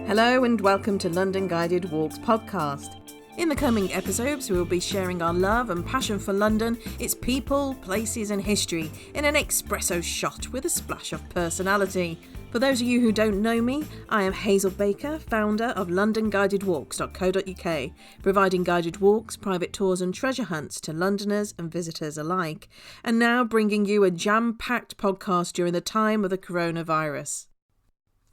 Hello and welcome to London Guided Walks podcast. In the coming episodes, we will be sharing our love and passion for London, its people, places and history in an espresso shot with a splash of personality. For those of you who don't know me, I am Hazel Baker, founder of LondonGuidedWalks.co.uk, providing guided walks, private tours and treasure hunts to Londoners and visitors alike, and now bringing you a jam-packed podcast during the time of the coronavirus.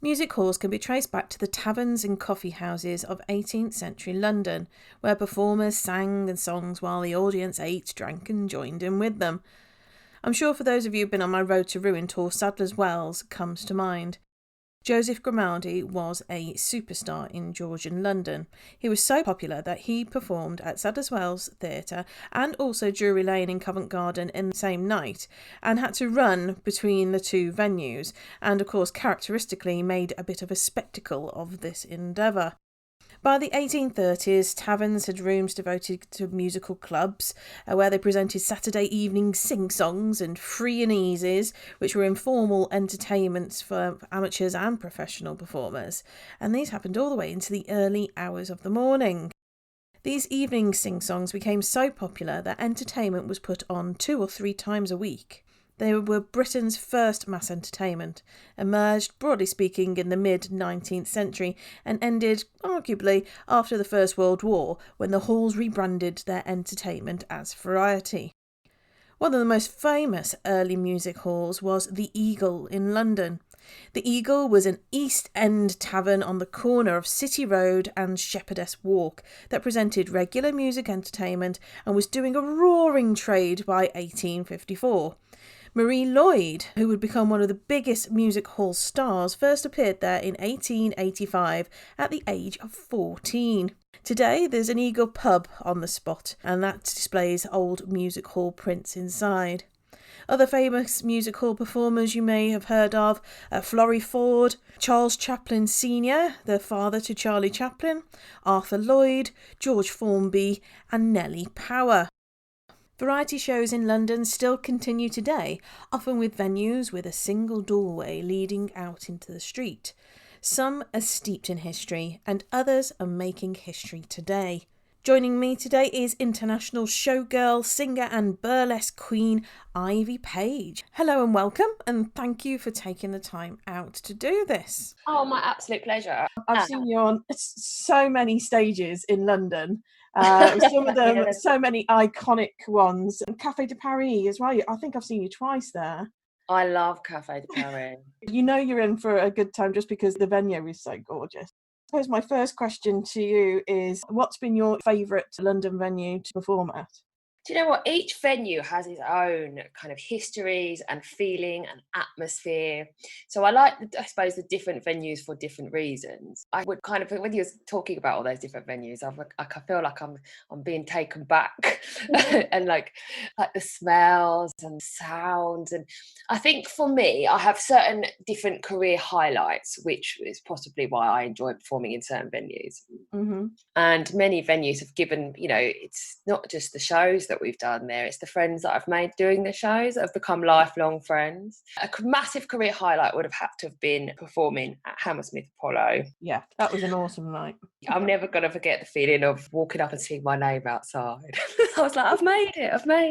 Music halls can be traced back to the taverns and coffee houses of 18th century London, where performers sang songs while the audience ate, drank and joined in with them. I'm sure for those of you who've been on my Road to Ruin tour, Sadler's Wells comes to mind. Joseph Grimaldi was a superstar in Georgian London. He was so popular that he performed at Sadler's Wells Theatre and also Drury Lane in Covent Garden in the same night, and had to run between the two venues, and of course characteristically made a bit of a spectacle of this endeavour. By the 1830s, taverns had rooms devoted to musical clubs, where they presented Saturday evening sing-songs and free and easies, which were informal entertainments for amateurs and professional performers, and these happened all the way into the early hours of the morning. These evening sing-songs became so popular that entertainment was put on 2 or 3 times a week. They were Britain's first mass entertainment, emerged, broadly speaking, in the mid-19th century and ended, arguably, after the First World War, when the halls rebranded their entertainment as variety. One of the most famous early music halls was the Eagle in London. The Eagle was an East End tavern on the corner of City Road and Shepherdess Walk that presented regular music entertainment and was doing a roaring trade by 1854. Marie Lloyd, who would become one of the biggest music hall stars, first appeared there in 1885 at the age of 14. Today there's an Eagle pub on the spot, and that displays old music hall prints inside. Other famous music hall performers you may have heard of Florrie Ford, Charles Chaplin Sr., the father to Charlie Chaplin, Arthur Lloyd, George Formby and Nellie Power. Variety shows in London still continue today, often with venues with a single doorway leading out into the street. Some are steeped in history and others are making history today. Joining me today is international showgirl, singer and burlesque queen Ivy Paige. Hello and welcome, and thank you for taking the time out to do this. Oh, my absolute pleasure. I've seen you on so many stages in London. Some of them, so many iconic ones. And Café de Paris as well. I think I've seen you twice there. I love Café de Paris. You know you're in for a good time just because the venue is so gorgeous. I suppose my first question to you is, what's been your favourite London venue to perform at? Do you know what? Each venue has its own kind of histories and feeling and atmosphere. So I like, I suppose, the different venues for different reasons. I would kind of, when you're talking about all those different venues, I feel like I'm being taken back and like the smells and sounds. And I think for me, I have certain different career highlights, which is possibly why I enjoy performing in certain venues. Mm-hmm. And many venues have given, it's not just the shows that we've done there, it's the friends that I've made doing the shows that have become lifelong friends. A massive career highlight would have had to have been performing at Hammersmith Apollo. Yeah, that was an awesome night. I'm never going to forget the feeling of walking up and seeing my name outside. I was like, I've made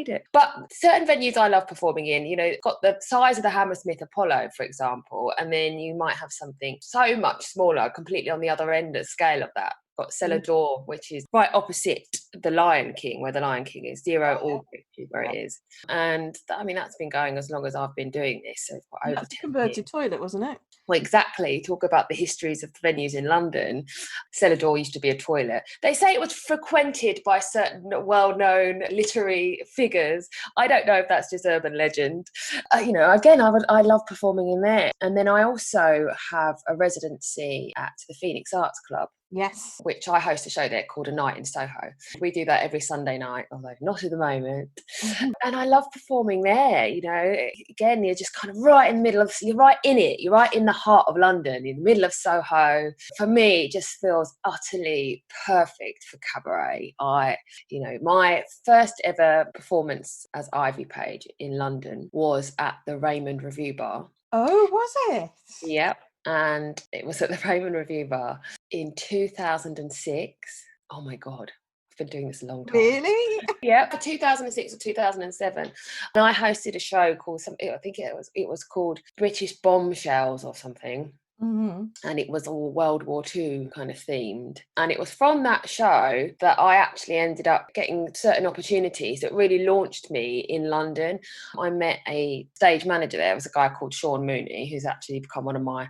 it. But certain venues I love performing in, got the size of the Hammersmith Apollo, for example, and then you might have something so much smaller, completely on the other end of scale of that. Got Cellar Door, which is right opposite the Lion King, where the Lion King is, Zero Aldrich is where it is. And that's been going as long as I've been doing this. So over 10 That's a converted toilet, wasn't it? Well, exactly. Talk about the histories of the venues in London. Cellar Door used to be a toilet. They say it was frequented by certain well-known literary figures. I don't know if that's just urban legend. Again, I love performing in there. And then I also have a residency at the Phoenix Arts Club. Yes. Which I host a show there called A Night in Soho. We do that every Sunday night, although not at the moment. Mm-hmm. And I love performing there, Again, you're just kind of right in the middle of, you're right in it. You're right in the heart of London, in the middle of Soho. For me, it just feels utterly perfect for cabaret. My first ever performance as Ivy Paige in London was at the Raymond Review Bar. Oh, was it? Yep. and it was at the Raymond Review Bar in 2006. Oh my God, I've been doing this a long time. Really? Yeah, for 2006 or 2007. And I hosted a show called I think it was called British Bombshells or something. Mm-hmm. And it was all World War II kind of themed. And it was from that show that I actually ended up getting certain opportunities that really launched me in London. I met a stage manager there. It was a guy called Sean Mooney, who's actually become one of my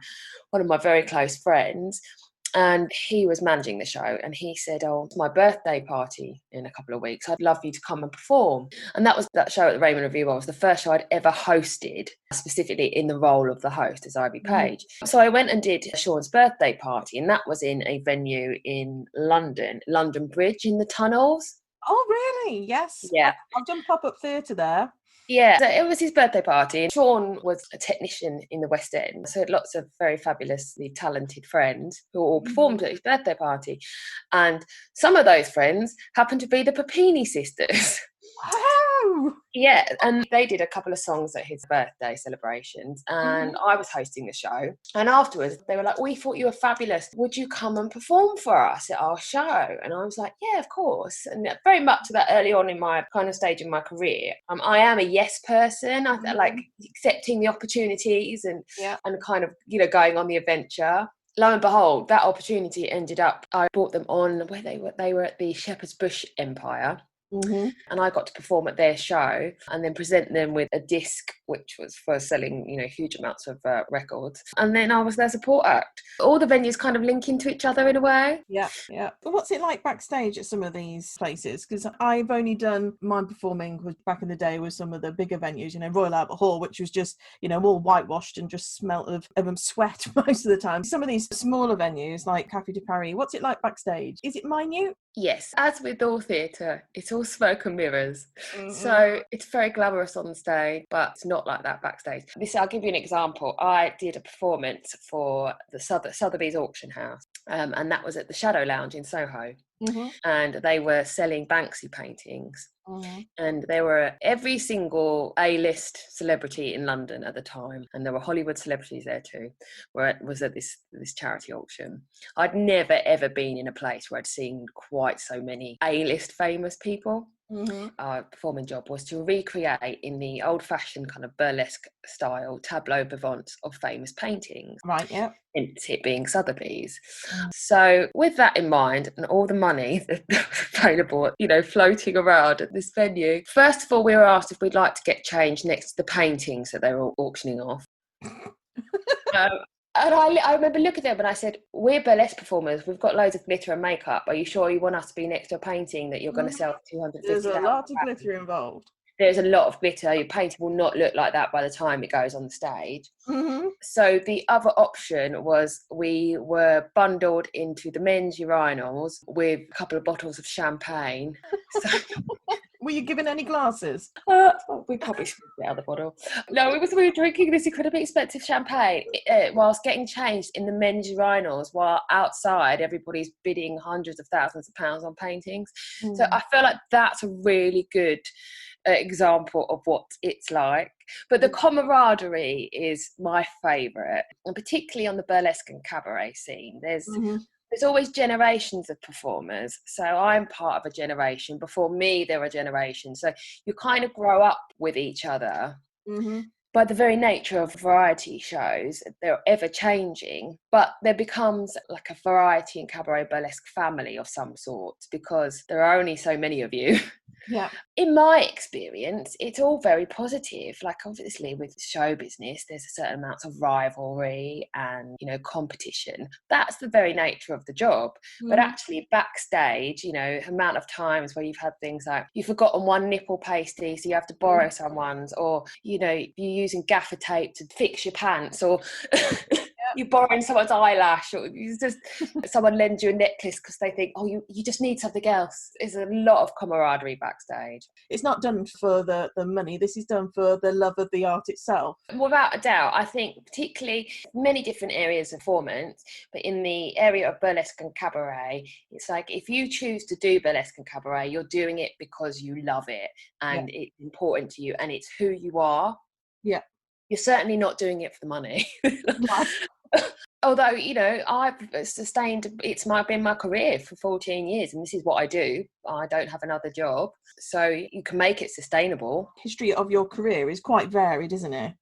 very close friends. And he was managing the show, and he said, "Oh, it's my birthday party in a couple of weeks. I'd love you to come and perform." And that show at the Raymond Review was the first show I'd ever hosted, specifically in the role of the host as Ivy Paige. So I went and did Sean's birthday party, and that was in a venue in London Bridge, in the tunnels. Oh, really? Yes. Yeah. I've done pop-up theatre there. Yeah, so it was his birthday party, and Sean was a technician in the West End, so he had lots of very fabulously talented friends who all performed at his birthday party. And some of those friends happened to be the Papini sisters. Oh! Yeah, and they did a couple of songs at his birthday celebrations, and I was hosting the show. And afterwards, they were like, "We thought you were fabulous. Would you come and perform for us at our show?" And I was like, "Yeah, of course." And very much that early on in my kind of stage in my career, I am a yes person. I like accepting the opportunities and kind of, going on the adventure. Lo and behold, that opportunity ended up, I brought them on where they were at the Shepherd's Bush Empire. And I got to perform at their show and then present them with a disc, which was for selling, huge amounts of records. And then I was their support act. All the venues kind of link into each other in a way. Yeah. But what's it like backstage at some of these places? Because I've only done mine performing back in the day with some of the bigger venues, Royal Albert Hall, which was just, all whitewashed and just smelt of sweat most of the time. Some of these smaller venues like Café de Paris, what's it like backstage? Is it minute? Yes, as with all theatre, it's all smoke and mirrors. So it's very glamorous on stage, but it's not like that backstage. I'll give you an example. I did a performance for the Sotheby's auction house, and that was at the Shadow Lounge in Soho. And they were selling Banksy paintings. And there were every single A-list celebrity in London at the time, and there were Hollywood celebrities there too, where it was at this charity auction. I'd never ever been in a place where I'd seen quite so many A-list famous people. Our performing job was to recreate in the old-fashioned kind of burlesque style tableau vivants of famous paintings. Right, yeah. It being Sotheby's. So with that in mind, and all the money available, floating around at this venue, first of all, we were asked if we'd like to get change next to the paintings that they were auctioning off. And I remember looking at them and I said, "We're burlesque performers. We've got loads of glitter and makeup. Are you sure you want us to be next to a painting that you're going to sell for 250,000? There's a lot of glitter involved. There's a lot of glitter. Your painting will not look like that by the time it goes on the stage." So the other option was we were bundled into the men's urinals with a couple of bottles of champagne. So were you given any glasses? We probably should get out of the bottle. No, we were drinking this incredibly expensive champagne whilst getting changed in the men's urinals, while outside everybody's bidding hundreds of thousands of pounds on paintings. So I feel like that's a really good example of what it's like. But the camaraderie is my favourite, and particularly on the burlesque and cabaret scene. There's always generations of performers. So I'm part of a generation. Before me, there were generations. So you kind of grow up with each other. By the very nature of variety shows, they're ever changing, but there becomes like a variety and cabaret burlesque family of some sort, because there are only so many of you. Yeah. In my experience, it's all very positive. Like, obviously with show business, there's a certain amount of rivalry and, competition. That's the very nature of the job. But actually backstage, amount of times where you've had things like you've forgotten one nipple pasty, so you have to borrow someone's, or, you're using gaffer tape to fix your pants, or you're borrowing someone's eyelash, or someone lends you a necklace because they think, oh, you just need something else. There's a lot of camaraderie backstage. It's not done for the money. This is done for the love of the art itself. Without a doubt, I think particularly many different areas of performance, but in the area of burlesque and cabaret, it's like if you choose to do burlesque and cabaret, you're doing it because you love it and it's important to you and it's who you are. Yeah. You're certainly not doing it for the money. Although, you know, I've sustained, been my career for 14 years, and this is what I do. I don't have another job. So you can make it sustainable. History of your career is quite varied, isn't it?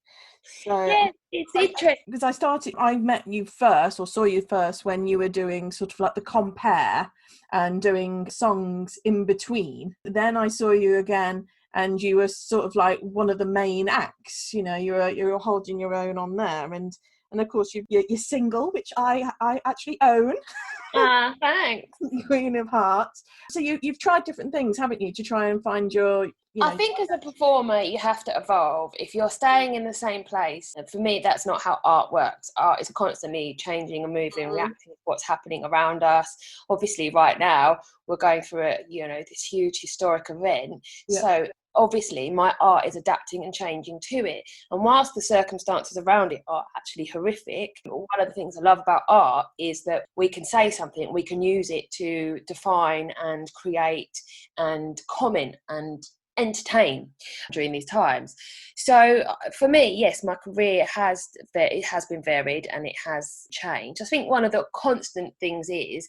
So Yeah, it's interesting. because I met you first, or saw you first, when you were doing sort of like the compare and doing songs in between. Then I saw you again, and you were sort of like one of the main acts. You know, you're holding your own on there, and of course you're single, which I actually own. Ah, thanks. Queen of Hearts. So you've tried different things, haven't you, to try and find your, I think as a performer, you have to evolve. If you're staying in the same place, and for me, that's not how art works. Art is constantly changing and moving, reacting to what's happening around us. Obviously, right now, we're going through this huge historic event. Yeah. So obviously, my art is adapting and changing to it. And whilst the circumstances around it are actually horrific, one of the things I love about art is that we can say something, we can use it to define and create and comment and entertain during these times. So for me, yes, my career has been varied and it has changed. I think one of the constant things is,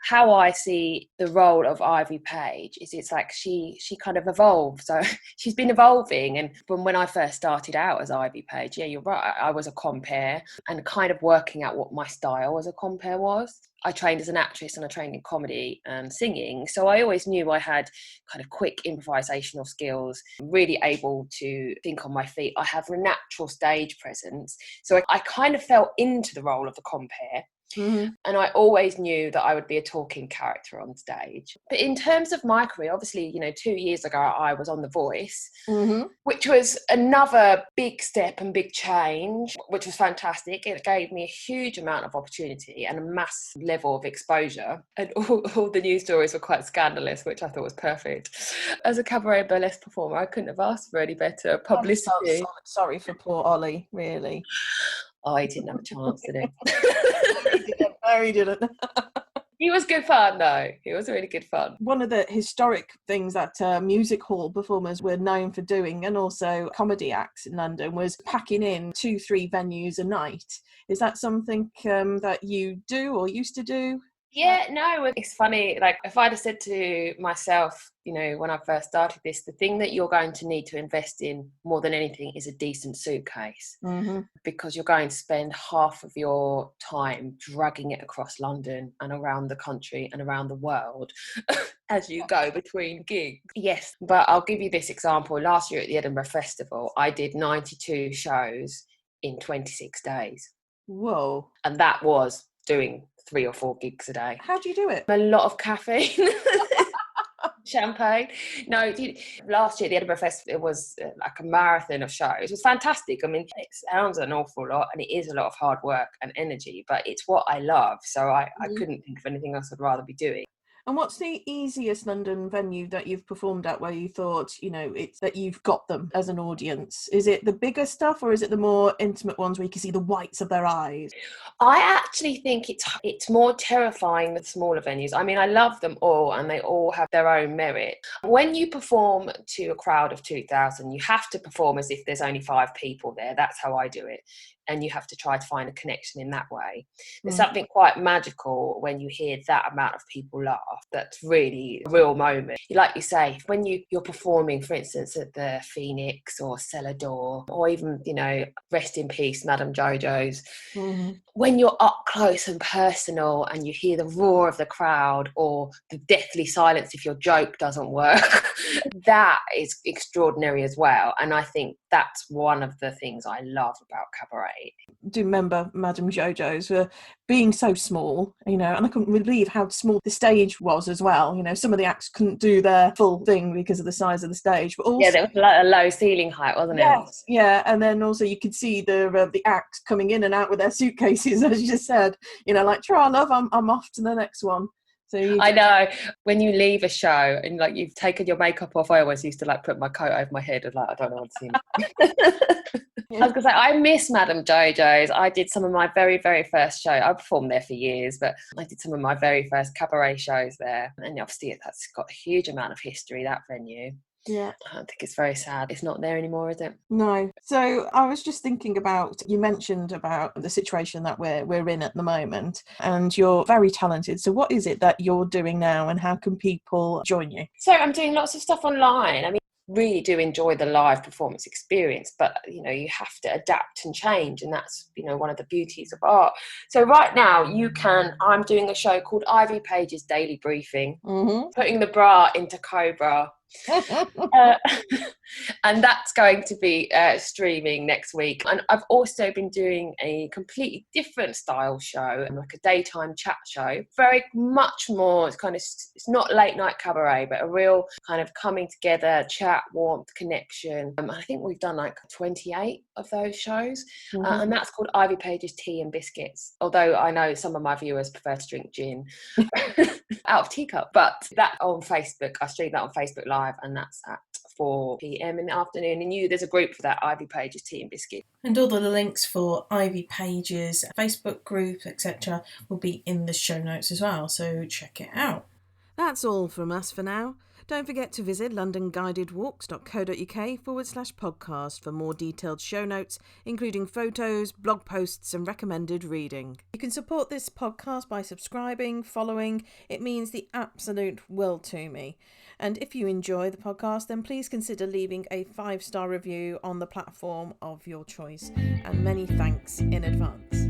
how I see the role of Ivy Paige is it's like she kind of evolved. So she's been evolving, and from when I first started out as Ivy Paige, yeah, you're right, I was a compere and kind of working out what my style as a compere was. I trained as an actress and I trained in comedy and singing. So I always knew I had kind of quick improvisational skills, really able to think on my feet. I have a natural stage presence. So I kind of fell into the role of the compere. Mm-hmm. And I always knew that I would be a talking character on stage. But in terms of my career, obviously, 2 years ago, I was on The Voice, mm-hmm. which was another big step and big change, which was fantastic. It gave me a huge amount of opportunity and a mass level of exposure. And all the news stories were quite scandalous, which I thought was perfect. As a cabaret burlesque performer, I couldn't have asked for any better publicity. I'm so sorry for poor Ollie, really. Oh, he didn't have a chance, did he? No, he didn't. He was good fun, though. He was really good fun. One of the historic things that music hall performers were known for doing, and also comedy acts in London, was packing in 2-3 venues a night. Is that something that you do or used to do? Yeah, no, it's funny. Like, if I'd have said to myself, when I first started this, the thing that you're going to need to invest in more than anything is a decent suitcase, mm-hmm. because you're going to spend half of your time dragging it across London and around the country and around the world as you go between gigs. Yes, but I'll give you this example. Last year at the Edinburgh Festival, I did 92 shows in 26 days. Whoa. And that was doing 3 or 4 gigs a day. How do you do it? A lot of caffeine. Champagne. No, last year at the Edinburgh Festival, it was like a marathon of shows. It was fantastic. I mean, it sounds an awful lot, and it is a lot of hard work and energy, but it's what I love. So I couldn't think of anything else I'd rather be doing. And what's the easiest London venue that you've performed at where you thought, it's that you've got them as an audience? Is it the bigger stuff, or is it the more intimate ones where you can see the whites of their eyes? I actually think it's more terrifying than smaller venues. I mean, I love them all and they all have their own merit. When you perform to a crowd of 2,000, you have to perform as if there's only 5 people there. That's how I do it. And you have to try to find a connection in that way. There's something quite magical when you hear that amount of people laugh. That's really a real moment. Like you say, when you're performing, for instance, at the Phoenix or Cellar Door, or even, rest in peace, Madame Jojo's, when you're up close and personal and you hear the roar of the crowd or the deathly silence if your joke doesn't work, that is extraordinary as well. And I think that's one of the things I love about cabaret. Do you remember Madame Jojo's being so small, and I couldn't believe how small the stage was as well. Some of the acts couldn't do their full thing because of the size of the stage. But also, there was a low ceiling height, wasn't it? Yes, yeah, and then also you could see the acts coming in and out with their suitcases, as you just said. Like, try love, I'm off to the next one. So I know when you leave a show and like you've taken your makeup off, I always used to like put my coat over my head and like I don't know what to see. I was going to say, I miss Madame Jojo's. I did some of my very, very first show. I performed there for years, but I did some of my very first cabaret shows there. And obviously that's got a huge amount of history, that venue. Yeah. I think it's very sad. It's not there anymore, is it? No. So I was just thinking about, you mentioned about the situation that we're in at the moment, and you're very talented. So what is it that you're doing now, and how can people join you? So I'm doing lots of stuff online. I mean, really do enjoy the live performance experience, but you have to adapt and change, and that's one of the beauties of art. So right now I'm doing a show called Ivy Paige's Daily Briefing, putting the bra into Cobra. And that's going to be streaming next week. And I've also been doing a completely different style show, like a daytime chat show, very much more it's not late night cabaret, but a real kind of coming together, chat, warmth, connection. I think we've done like 28 of those shows, and that's called Ivy Paige's Tea and Biscuits, although I know some of my viewers prefer to drink gin out of teacup. But that on Facebook, I stream that on Facebook Live, and that's at 4 p.m. in the afternoon. And there's a group for that, Ivy Page's Tea and Biscuit. And all the links for Ivy Page's Facebook group, etc., will be in the show notes as well, so check it out. That's all from us for now. Don't forget to visit londonguidedwalks.co.uk/podcast for more detailed show notes, including photos, blog posts and recommended reading. You can support this podcast by subscribing, following. It means the absolute world to me. And if you enjoy the podcast, then please consider leaving a 5-star review on the platform of your choice. And many thanks in advance.